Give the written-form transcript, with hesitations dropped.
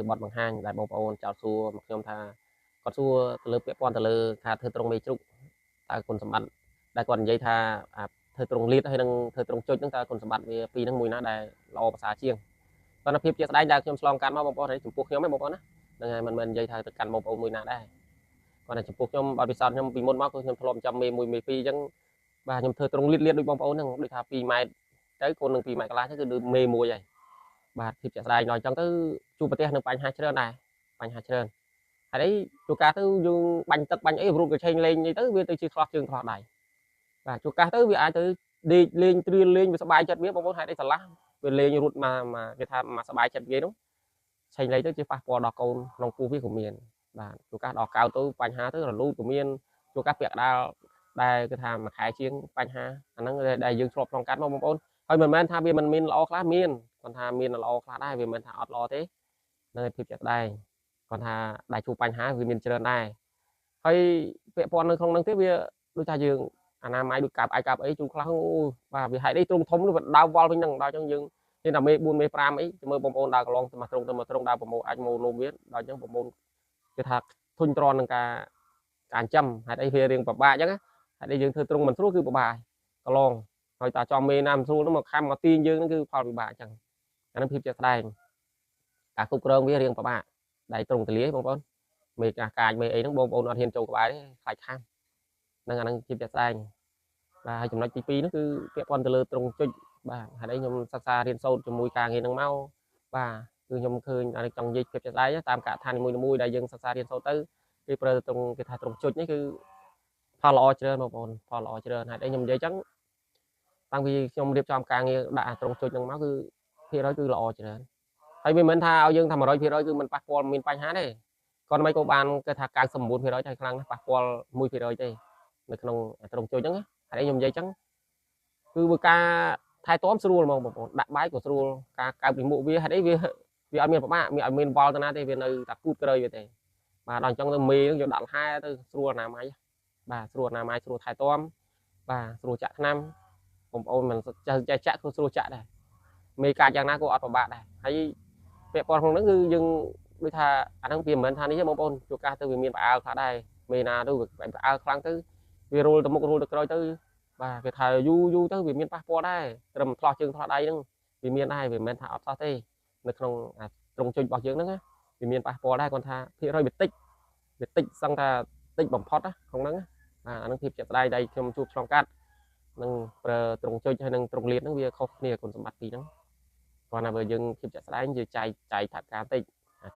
បទបង្ហាញដែលបងប្អូនចោទសួរមកខ្ញុំថាគាត់សួរទៅលើពាក្យព័ន្ធទៅលើថាធ្វើត្រង់មេជ្រុកតើគុណសម្បត្តិដែលគាត់និយាយថាធ្វើត្រង់លៀតហើយនឹងធ្វើត្រង់ចុចហ្នឹងតើគុណសម្បត្តិវាពីរហ្នឹងមួយណាដែលល្អភាសាជាងគាត់ភាពជាក់ស្ដែងដែលខ្ញុំឆ្លងកាត់មកបងប្អូនចំពោះខ្ញុំឯងបងប្អូនណាហ្នឹងហើយមិនមែននិយាយថាទៅកាន់បងប្អូនមួយណាដែរគាត់ថាចំពោះខ្ញុំបទពិសោធន៍ខ្ញុំពីមុនមកគឺខ្ញុំធ្លាប់ចាំមេ1មេ2អញ្ចឹងបាទខ្ញុំធ្វើត្រង់លៀតដូចបងប្អូនហ្នឹងដូចថា2ម៉ែត្រទៅគុណនឹង2ម៉ែត្រកន្លះទៅគឺមេ1ហើយបាទភាពជាក់ស្ដែងដល់អញ្ចឹងទៅជួបប្រទះនឹងបញ្ហាច្រើនដែរបញ្ហាច្រើនហើយអីជួនកាលទៅយើងបាញ់ទឹកបាញ់អីរូបកញ្ឆេងលេងអីទៅវាទៅជាឆ្លោះជើងឆ្លោះដៃបាទជួនកាលទៅវាអាចទៅដេកលេងត្រៀលលេងវាសប្បាយចិត្តវាបងប្អូនហេតុអីឆ្លាស់វាលេងរត់មកគេថាមកសប្បាយចិត្តវានោះឆេងលេងទៅជាប៉ះពាល់ដល់កូនក្នុងពោះវាក៏មានបាទជួនកាលដល់កៅទៅបញ្ហាទៅរលូតក៏មានជួនកាលពាក់កដាលដែលគេថាមួយខែជាងបញ្ហាអាហ្នឹងដែលយើងធ្លាប់ឆ្លងកាត់មកបងប្អូនហើយមិនមែនថាវាមិនមានល្អខ្លះមានគាត់ថាមានល្អខ្លះដែរវាមិនថាអត់ល្អទេនៅភាពជាក់ស្ដែងគាត់ថាដែលជួបបញ្ហាវាមានច្រើនដែរហើយពាក់ព័ន្ធនៅក្នុងហ្នឹងទេវាដូចថាយើងអនាម័យដូចកាប់អាយកាប់អីជួនខ្លះអូបាទវាហេតុអីទ្រង់ធំនោះវាដើរវល់វិញហ្នឹងដល់អញ្ចឹងយើងមានតែមេ4មេ5អីមើលបងប្អូនដើរកន្លងទៅមកត្រង់ដើរប្រមូលអាចមកលោមវាដល់អញ្ចឹងបងប្អូនគេថាធុញទ្រាន់នឹងការចិញ្ចឹមហេតុអីវារៀងពិបាកអញ្ចឹងហេតុអីយើងធ្វើត្រង់មិនស្រួលគឺពិបាកកន្លងហើយតាចំមេណាមិនស្រួលនោះមកខំមកទាញយើងហ្នឹងគឺផលវិបាកអញ្ចឹងអានឹងភាពជាក់ស្ដែងការគ្រប់គ្រងវារៀងពិបាកដៃត្រង់ទលាបងប្អូនមេកាចមេអីហ្នឹងបងប្អូនអត់ហ៊ានចូលក្បែរទេខ្លាចខាំហ្នឹងអានឹងភាពជាក់ស្ដែងបាទហើយចំណុចទី2នោះគឺពាក់ព័ន្ធទៅលើត្រង់ចុចបាទហេតុអីខ្ញុំសិក្សារៀនសូត្រជាមួយការងារហ្នឹងមកបាទគឺខ្ញុំឃើញអានេះចង់និយាយភាពជាក់ស្ដែងតាមការដ្ឋាននីមួយៗដែលយើងសិក្សារៀនសូត្រទៅគេប្រើត្រង់គេថាត្រង់ចុចនេះគឺផលល្អច្រើនបងប្អូនផលល្អច្រើនហេតុអីខ្ញុំនិយាយចឹងតាំងពីខ្ញុំរៀបចំការងារដាក់ត្រង់ចុចហ្នឹងមកគឺភាគរយគឺល្អច្រើនហើយមិនមែនថាឲ្យយើងថា100%គឺមិនប៉ះពាល់មានបញ្ហាទេគាត់មិនក៏បានគេថា99%តែខ្លាំងណាស់ប៉ះពាល់1%ទេនៅក្នុងត្រង់ចុចហ្នឹងហើយខ្ញុំនិយាយចឹងគឺវាការថែទាំស្រួលហ្មងបងប្អូនដាក់បាយក៏ស្រួលការកើបពីមុខវាហេតុអីវាអត់មានពិបាកមានអត់មានវល់ទៅណាទេវានៅតែគូតក្រោយវាទេបាទដល់អញ្ចឹងទៅមេហ្នឹងយកដាក់លហែទៅស្រួលអនាម័យបាទស្រួលអនាម័យស្រួលថែទាំបាទស្រួលចាក់ថ្នាំបងប្អូនមិនចេះចាក់ក៏ស្រួលចាក់ដែរមេកាចយ៉ាងណាក៏អត់ពិបាកដែរហើយពាក់ព័ន្ធក្នុងហ្នឹងគឺយើងដូចថាអាហ្នឹងវាមិនមែនថានេះទេបងប្អូនជួនកាលទៅវាមានផ្អើលខ្លះដែរមេណាទៅវាផ្អើលខ្លាំងទៅវារុលទៅមុខរុលទៅក្រោយទៅបាទគេថាយូរទៅវាមានប៉ះពាល់ដែរត្រឹមឆ្លោះជើងឆ្លោះដៃហ្នឹងវាមានដែរវាមិនមែនថាអត់សោះទេនៅក្នុងត្រង់ចុចរបស់យើងហ្នឹងវាមានប៉ះពាល់ដែរគាត់ថាភាគរយវាតិចសឹងថាតិចបំផុតក្នុងហ្នឹងបាទអានឹងភាពជាក់ស្ដែងដែលខ្ញុំជួបឆ្លងកាត់នឹងប្រើត្រង់ចុចហើយនឹងត្រង់លៀតហ្នឹងវាខុសគ្នាគុណសម្បត្តិពីរហ្នឹងគាត់ថាបើយើងភាពជាក់ស្ដែងយើងចែកថាការតិច